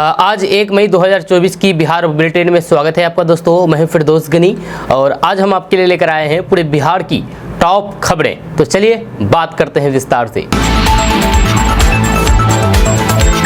आज 1 मई 2024 की बिहार बुलेटिन में स्वागत है आपका दोस्तों। मैं फिरदौस गनी और आज हम आपके लिए लेकर आए हैं पूरे बिहार की टॉप खबरें। तो चलिए बात करते हैं विस्तार से।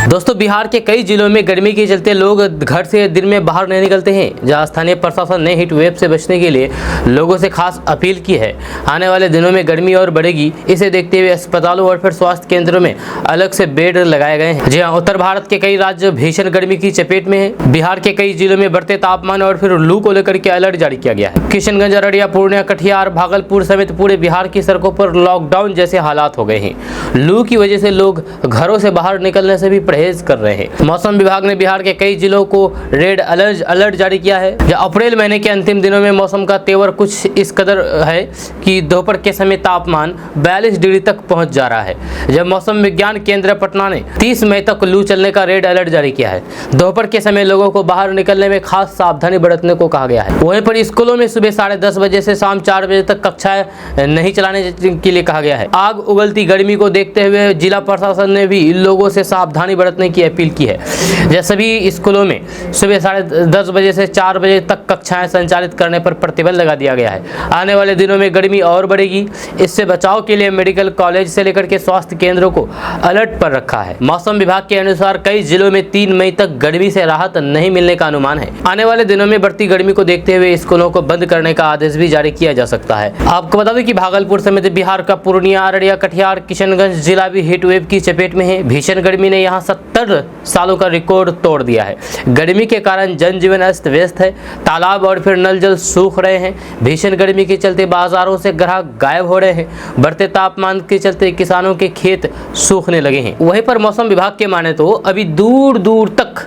दोस्तों, बिहार के कई जिलों में गर्मी के चलते लोग घर से दिन में बाहर नहीं निकलते हैं। जहां स्थानीय प्रशासन ने हीट वेव से बचने के लिए लोगों से खास अपील की है। आने वाले दिनों में गर्मी और बढ़ेगी, इसे देखते हुए अस्पतालों और फिर स्वास्थ्य केंद्रों में अलग से बेड लगाए गए हैं। जी हाँ, उत्तर भारत के कई राज्य भीषण गर्मी की चपेट में है। बिहार के कई जिलों में बढ़ते तापमान और फिर लू को लेकर के अलर्ट जारी किया गया है। किशनगंज, अररिया, पूर्णिया, कटिहार, भागलपुर समेत पूरे बिहार की सड़कों पर लॉकडाउन जैसे हालात हो गए हैं। लू की वजह से लोग घरों से बाहर निकलने से भी परहेज कर रहे हैं। मौसम विभाग ने बिहार के कई जिलों को रेड अलर्ट जारी किया है। अप्रैल महीने के अंतिम दिनों में मौसम का तेवर कुछ इस कदर है कि दोपहर के समय तापमान 42 डिग्री तक पहुंच जा रहा है। जब मौसम विज्ञान केंद्र पटना ने 30 मई तक लू चलने का रेड अलर्ट जारी किया है। दोपहर के समय लोगों को बाहर निकलने में खास सावधानी बरतने को कहा गया है। वहीं पर स्कूलों में सुबह 10:30 बजे से शाम 4 बजे तक कक्षाएं नहीं चलाने के लिए कहा गया है। आग उगलती गर्मी को देखते हुए जिला प्रशासन ने भी लोगों से सावधानी बरतने की अपील की है। जैसे सभी स्कूलों में सुबह 10:30 बजे से 4 बजे तक कक्षाएं संचालित करने पर प्रतिबंध लगा दिया गया है। आने वाले दिनों में गर्मी और बढ़ेगी, इससे बचाव के लिए मेडिकल कॉलेज से लेकर के स्वास्थ्य केंद्रों को अलर्ट पर रखा है। मौसम विभाग के अनुसार कई जिलों में 3 मई तक गर्मी से राहत नहीं मिलने का अनुमान है। आने वाले दिनों में बढ़ती गर्मी को देखते हुए स्कूलों को बंद करने का आदेश भी जारी किया जा सकता है। आपको बता दें कि भागलपुर समेत बिहार का पूर्णिया, अररिया, कटिहार, किशनगंज जिला भी हीट वेव की चपेट में है। भीषण गर्मी ने यहाँ 70 सालों का रिकॉर्ड तोड़ दिया है। गर्मी के कारण जनजीवन अस्त व्यस्त है। तालाब और फिर नल जल सूख रहे हैं। भीषण गर्मी के चलते बाजारों से ग्राहक गायब हो रहे हैं। बढ़ते तापमान के चलते किसानों के खेत सूखने लगे हैं। वहीं पर मौसम विभाग के माने तो अभी दूर दूर तक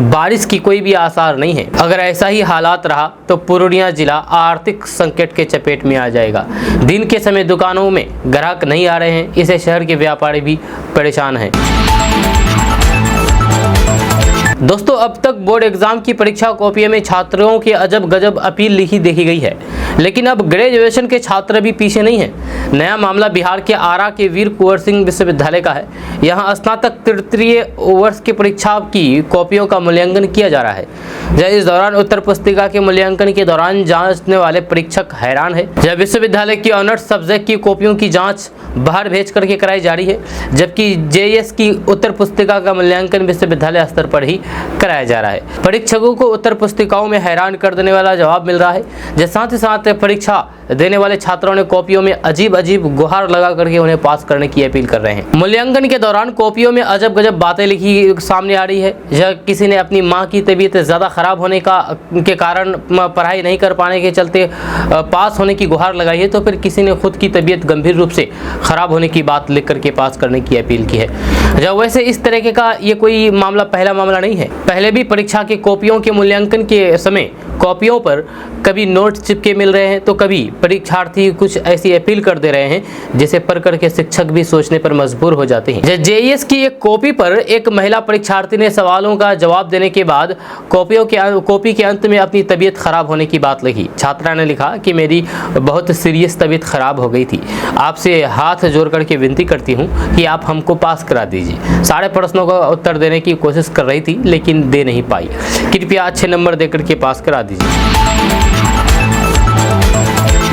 बारिश की कोई भी आसार नहीं है। अगर ऐसा ही हालात रहा तो पूर्णिया जिला आर्थिक संकट के चपेट में आ जाएगा। दिन के समय दुकानों में ग्राहक नहीं आ रहे हैं, इससे शहर के व्यापारी भी परेशान हैं। दोस्तों, अब तक बोर्ड एग्जाम की परीक्षा कॉपियों में छात्रों की अजब गजब अपील लिखी देखी गई है, लेकिन अब ग्रेजुएशन के छात्र भी पीछे नहीं है। नया मामला बिहार के आरा के वीर कुंवर सिंह विश्वविद्यालय का है। यहाँ स्नातक तृतीय वर्ष की परीक्षा की कॉपियों का मूल्यांकन किया जा रहा है। इस दौरान उत्तर पुस्तिका के मूल्यांकन के दौरान जांचने वाले परीक्षक हैरान है। जब विश्वविद्यालय की ऑनर्स सब्जेक्ट की कॉपियों की जाँच बाहर भेज करके कराई जा रही है, जबकि JS की उत्तर पुस्तिका का मूल्यांकन विश्वविद्यालय स्तर पर ही कराया जा रहा है। परीक्षकों को उत्तर पुस्तिकाओं में हैरान कर देने वाला जवाब मिल रहा है। साथ ही साथ परीक्षा देने वाले छात्रों ने कॉपियों में अजीब गुहार लगा करके उन्हें पास करने की अपील कर रहे हैं। मूल्यांकन के दौरान कॉपियों में अजब गजब बातें लिखी सामने आ रही है। जब किसी ने अपनी मां की तबीयत ज़्यादा खराब होने के कारण पढ़ाई नहीं कर पाने के चलते पास होने की गुहार लगाई है, तो फिर किसी ने खुद की तबीयत गंभीर रूप से खराब होने की बात लिख करके पास करने की अपील की है। जब वैसे इस तरीके का ये कोई मामला पहला मामला नहीं है। पहले भी परीक्षा की कॉपियों के मूल्यांकन के समय कॉपियों पर कभी नोट चिपके मिल रहे हैं, तो कभी परीक्षार्थी कुछ ऐसी अपील कर दे रहे हैं जिसे पढ़कर के शिक्षक भी सोचने पर मजबूर हो जाते हैं। JS की एक कॉपी पर एक महिला परीक्षार्थी ने सवालों का जवाब देने के बाद कॉपी के अंत में अपनी तबीयत खराब होने की बात लिखी। छात्रा ने लिखा कि मेरी बहुत सीरियस तबीयत खराब हो गई थी। आपसे हाथ जोड़ करके विनती करती हूँ कि आप हमको पास करा दीजिए। सारे प्रश्नों का उत्तर देने की कोशिश कर रही थी, लेकिन दे नहीं पाई। कृपया अच्छे नंबर देकर के पास करा दीजिए।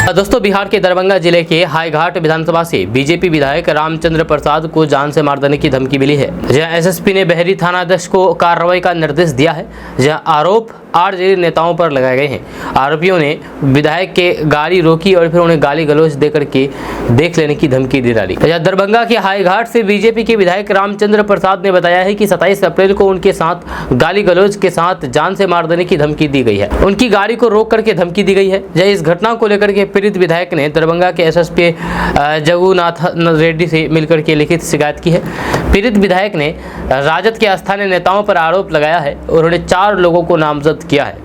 दोस्तों, बिहार के दरभंगा जिले के हाईघाट विधानसभा से बीजेपी विधायक रामचंद्र प्रसाद को जान से मार देने की धमकी मिली है। जहां SSP ने बहरी थानाध्यक्ष को कार्रवाई का निर्देश दिया है। जहां आरोप RJD नेताओं पर लगाए गए हैं। आरोपियों ने विधायक के गाड़ी रोकी और फिर उन्हें गाली गलौज देकर के देख लेने की धमकी दे डाली। दरभंगा के हाईघाट से बीजेपी के विधायक रामचंद्र प्रसाद ने बताया है कि 27 अप्रैल को उनके साथ गाली गलौज के साथ जान से मार देने की धमकी दी गई है। उनकी गाड़ी को रोक करके धमकी दी गई है। इस घटना को लेकर के पीड़ित विधायक ने दरभंगा के SSP जगुनाथ रेड्डी से मिलकर के लिखित शिकायत की है। पीड़ित विधायक ने राजद के स्थानीय नेताओं पर आरोप लगाया है और उन्होंने 4 लोगों को नामजद किया है।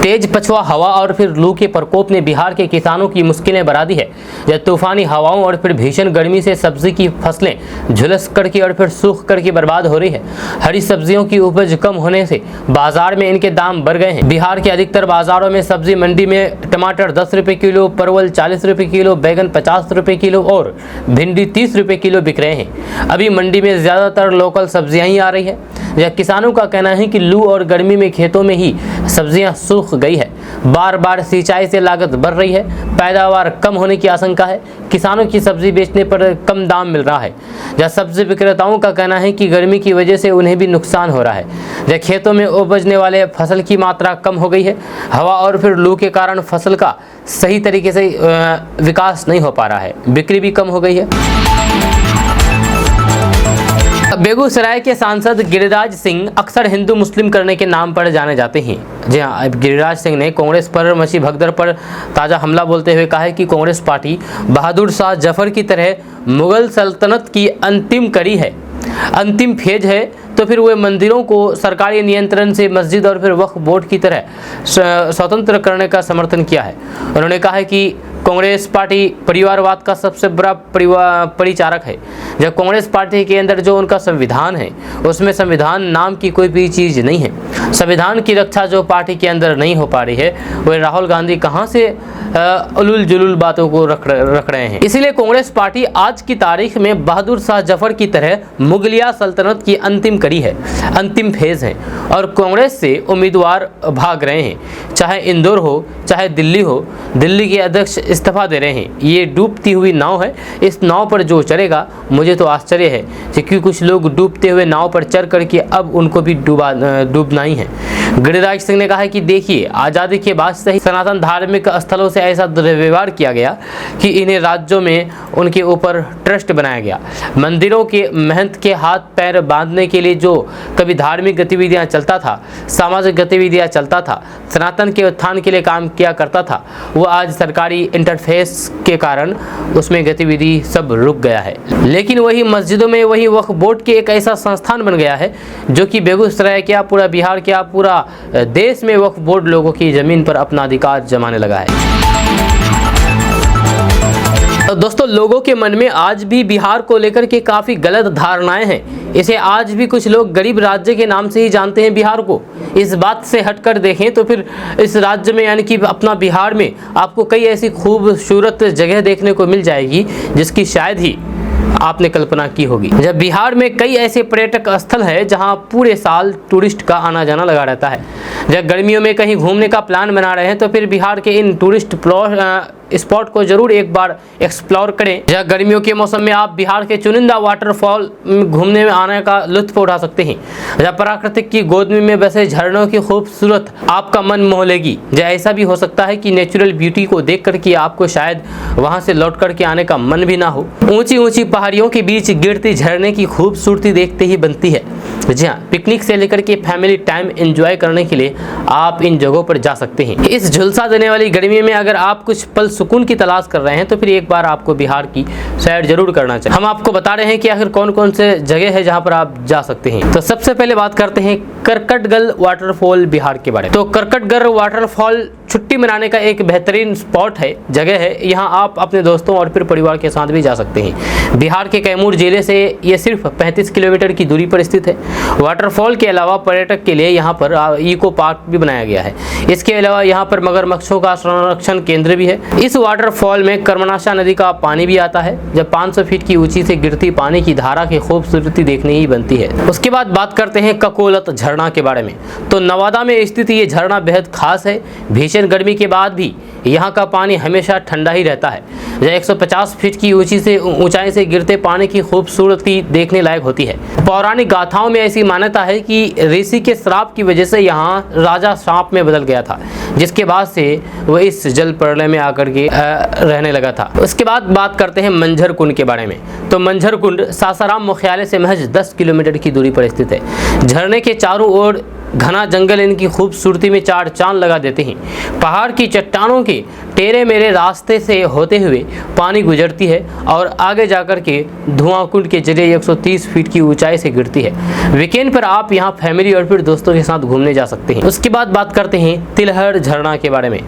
तेज पछुआ हवा और फिर लू के प्रकोप ने बिहार के किसानों की मुश्किलें बढ़ा दी है। जब तूफानी हवाओं और फिर भीषण गर्मी से सब्जी की फसलें झुलस करके और फिर सूख करके बर्बाद हो रही है। हरी सब्जियों की उपज कम होने से बाजार में इनके दाम बढ़ गए हैं। बिहार के अधिकतर बाजारों में सब्जी मंडी में टमाटर 10 रुपए किलो, परवल 40 रुपए किलो, बैगन 50 रुपए किलो और भिंडी 30 रुपए किलो बिक रहे हैं। अभी मंडी में ज्यादातर लोकल सब्जियां ही आ रही है। यह किसानों का कहना है कि लू और गर्मी में खेतों में ही सब्जियां सूख गई है। बार बार सिंचाई से लागत बढ़ रही है, पैदावार कम होने की आशंका है। किसानों की सब्जी बेचने पर कम दाम मिल रहा है। यह सब्जी विक्रेताओं का कहना है कि गर्मी की वजह से उन्हें भी नुकसान हो रहा है। यह खेतों में उपजने वाले फसल की मात्रा कम हो गई है। हवा और फिर लू के कारण फसल का सही तरीके से विकास नहीं हो पा रहा है, बिक्री भी कम हो गई है। बेगूसराय के सांसद गिरिराज सिंह अक्सर हिंदू मुस्लिम करने के नाम पर जाने जाते हैं। जी हाँ, गिरिराज सिंह ने कांग्रेस पर मची भगदड़ पर ताज़ा हमला बोलते हुए कहा है कि कांग्रेस पार्टी बहादुर शाह जफर की तरह मुगल सल्तनत की अंतिम कड़ी है, अंतिम फेज है। तो फिर वे मंदिरों को सरकारी नियंत्रण से मस्जिद और फिर वक्फ बोर्ड की तरह स्वतंत्र करने का समर्थन किया है। उन्होंने कहा है कि कांग्रेस पार्टी परिवारवाद का सबसे बड़ा परिचारक है। जब कांग्रेस पार्टी के अंदर जो उनका संविधान है उसमें संविधान नाम की कोई भी चीज़ नहीं है। संविधान की रक्षा जो पार्टी के अंदर नहीं हो पा रही है, वह राहुल गांधी कहाँ से उलूल जुलूल बातों को रख रहे हैं। इसीलिए कांग्रेस पार्टी आज की तारीख में बहादुर शाह जफर की तरह मुगलिया सल्तनत की अंतिम कड़ी है, अंतिम फेज है और कांग्रेस से उम्मीदवार भाग रहे हैं। चाहे इंदौर हो चाहे दिल्ली हो, दिल्ली के अध्यक्ष इस्तीफा दे रहे हैं। ये डूबती हुई नाव है, इस नाव पर जो चढ़ेगा, मुझे तो आश्चर्य है क्योंकि कुछ लोग डूबते हुए नाव पर चढ़ करके अब उनको भी डूबना ही है। गिरिराज सिंह ने कहा है कि देखिए, आज़ादी के बाद से ही सनातन धार्मिक स्थलों से ऐसा दुर्व्यवहार किया गया कि इन्हें राज्यों में उनके ऊपर ट्रस्ट बनाया गया। मंदिरों के महंत के हाथ पैर बांधने के लिए जो कभी धार्मिक गतिविधियां चलता था, सामाजिक गतिविधियां चलता था, सनातन के उत्थान के लिए काम किया करता था, वो आज सरकारी इंटरफेस के कारण उसमें गतिविधि सब रुक गया है। लेकिन वही मस्जिदों में वही वक्फ बोर्ड के एक ऐसा संस्थान बन गया है जो कि बेगूसराय क्या पूरा बिहार क्या पूरा देश में वक्फ बोर्ड लोगों की जमीन पर अपना अधिकार जमाने लगा है। दोस्तों, लोगों के मन में आज भी बिहार को लेकर के काफ़ी गलत धारणाएं हैं। इसे आज भी कुछ लोग गरीब राज्य के नाम से ही जानते हैं बिहार को। इस बात से हटकर देखें तो फिर इस राज्य में यानी कि अपना बिहार में आपको कई ऐसी खूबसूरत जगह देखने को मिल जाएगी जिसकी शायद ही आपने कल्पना की होगी। जब बिहार में कई ऐसे पर्यटक स्थल हैं जहां पूरे साल टूरिस्ट का आना जाना लगा रहता है। जब गर्मियों में कहीं घूमने का प्लान बना रहे हैं तो फिर बिहार के इन टूरिस्ट स्पॉट को जरूर एक बार एक्सप्लोर करें। जब गर्मियों के मौसम में आप बिहार के चुनिंदा वाटरफॉल घूमने में आने का लुत्फ उठा सकते हैं। जब प्राकृतिक की गोद में बसे झरनों की खूबसूरत आपका मन मोह लेगी। जब ऐसा भी हो सकता है कि नेचुरल ब्यूटी को देख करके आपको शायद वहां से लौट करके आने का मन भी ना हो। ऊंची ऊंची पहाड़ियों के बीच गिरती झरने की खूबसूरती देखते ही बनती है। जी हाँ, पिकनिक से लेकर के फैमिली टाइम एंजॉय करने के लिए आप इन जगहों पर जा सकते हैं। इस झुलसा देने वाली गर्मी में अगर आप कुछ पल सुकून की तलाश कर रहे हैं तो फिर एक बार आपको बिहार की सैर जरूर करना चाहिए। हम आपको बता रहे हैं कि आखिर कौन कौन से जगह है जहां पर आप जा सकते हैं। तो सबसे पहले बात करते हैं करकटगढ़ वाटरफॉल बिहार के बारे में। तो करकटगढ़ वाटरफॉल छुट्टी मनाने का एक बेहतरीन स्पॉट है, जगह है। यहाँ आप अपने दोस्तों और फिर परिवार के साथ भी जा सकते हैं। बिहार के कैमूर जिले से ये सिर्फ 35 किलोमीटर की दूरी पर स्थित है। वाटरफॉल के अलावा पर्यटक के लिए यहाँ पर इको पार्क भी बनाया गया है। इसके अलावा यहाँ पर मगरमच्छों का संरक्षण केंद्र भी है। इस वाटरफॉल में कर्मनाशा नदी का पानी भी आता है, जब 500 फीट की ऊंची से गिरती पानी की धारा की खूबसूरती देखने ही बनती है। उसके बाद बात करते हैं ककोलत झरना के बारे में। तो नवादा में स्थित ये झरना बेहद खास है। भीषण गर्मी के बाद भी यहाँ का पानी हमेशा ठंडा ही रहता है। यह 150 फीट की ऊंचाई से गिरते पानी की खूबसूरती देखने लायक होती है। पौराणिक गाथाओं में ऐसी मान्यता है कि ऋषि के श्राप की वजह से यहाँ राजा सांप में बदल गया था, जिसके बाद से वह इस जल प्रलय में आकर के रहने लगा था। उसके बाद बात करते हैं मंझर कुंड के बारे में। तो मंझर कुंड सासाराम मुख्यालय से महज 10 किलोमीटर की दूरी पर स्थित है। झरने के चारों ओर घना जंगल इनकी खूबसूरती में चार चांद लगा देते हैं। पहाड़ की चट्टानों के टेढ़े मेढ़े रास्ते से होते हुए पानी गुजरती है और आगे जाकर के धुआं कुंड के जरिए 130 फीट की ऊंचाई से गिरती है। वीकेंड पर आप यहां फैमिली और फिर दोस्तों के साथ घूमने जा सकते हैं। उसके बाद बात करते हैं तिलहर झरना के बारे में।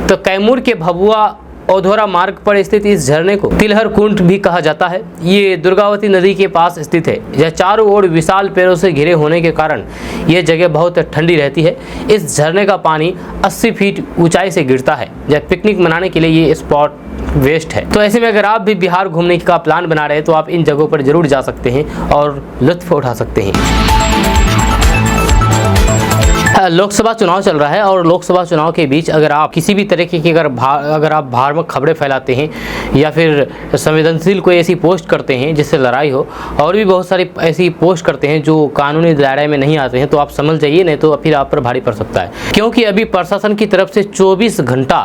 तो कैमूर के भभुआ औधोरा मार्ग पर स्थित इस झरने को तिलहर कुंड भी कहा जाता है। ये दुर्गावती नदी के पास स्थित है। यह चारों ओर विशाल पेड़ों से घिरे होने के कारण यह जगह बहुत ठंडी रहती है। इस झरने का पानी 80 फीट ऊंचाई से गिरता है। यह पिकनिक मनाने के लिए ये स्पॉट वेस्ट है। तो ऐसे में अगर आप भी बिहार घूमने का प्लान बना रहे हैं तो आप इन जगहों पर जरूर जा सकते हैं और लुत्फ उठा सकते हैं। लोकसभा चुनाव चल रहा है और लोकसभा चुनाव के बीच अगर आप किसी भी तरीके की अगर आप धार्मिक खबरें फैलाते हैं या फिर संवेदनशील कोई ऐसी पोस्ट करते हैं जिससे लड़ाई हो और भी बहुत सारी ऐसी पोस्ट करते हैं जो कानूनी दायरे में नहीं आते हैं तो आप समझ जाइए, नहीं तो फिर आप पर भारी पड़ सकता है। क्योंकि अभी प्रशासन की तरफ से 24 घंटा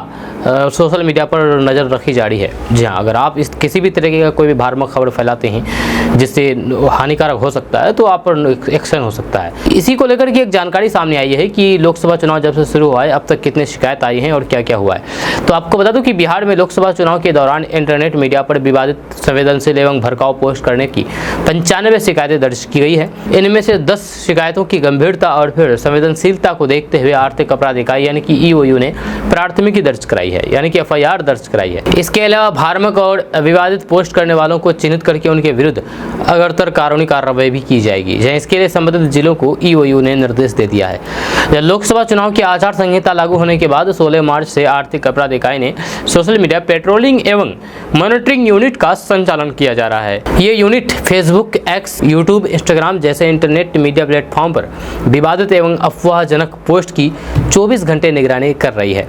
सोशल मीडिया पर नज़र रखी जा रही है। जी हाँ, अगर आप किसी भी तरीके का कोई भी धार्मिक खबर फैलाते हैं जिससे हानिकारक हो सकता है तो आप पर एक्शन हो सकता है। इसी को लेकर के एक जानकारी सामने आई है कि लोकसभा चुनाव जब से शुरू हुआ है अब तक कितने शिकायत आई हैं और क्या क्या हुआ है। तो आपको बता दूं कि बिहार में लोकसभा चुनाव के दौरान इंटरनेट मीडिया पर विवादित, संवेदनशील एवं भड़काऊ पोस्ट करने की 95 शिकायतें दर्ज की गई है। इनमें से 10 शिकायतों की गंभीरता और फिर संवेदनशीलता को देखते हुए आर्थिक अपराध इकाई यानी कि EOU ने प्राथमिकी दर्ज कराई है, यानी कि FIR दर्ज कराई है। इसके अलावा धार्मिक और विवादित पोस्ट करने वालों को चिन्हित करके उनके विरुद्ध अगरतर कानूनी कार्रवाई भी की जाएगी। इसके लिए संबंधित जिलों को EOU ने निर्देश दे दिया है। लोकसभा चुनाव की आचार संहिता लागू होने के बाद 16 मार्च से आर्थिक अपराध इकाई ने सोशल मीडिया पेट्रोलिंग एवं मॉनिटरिंग यूनिट का संचालन किया जा रहा है। ये unit Facebook, x, YouTube, Instagram जैसे इंटरनेट मीडिया प्लेटफॉर्म पर विवादित एवं अफवाहजनक पोस्ट की 24 घंटे निगरानी कर रही है।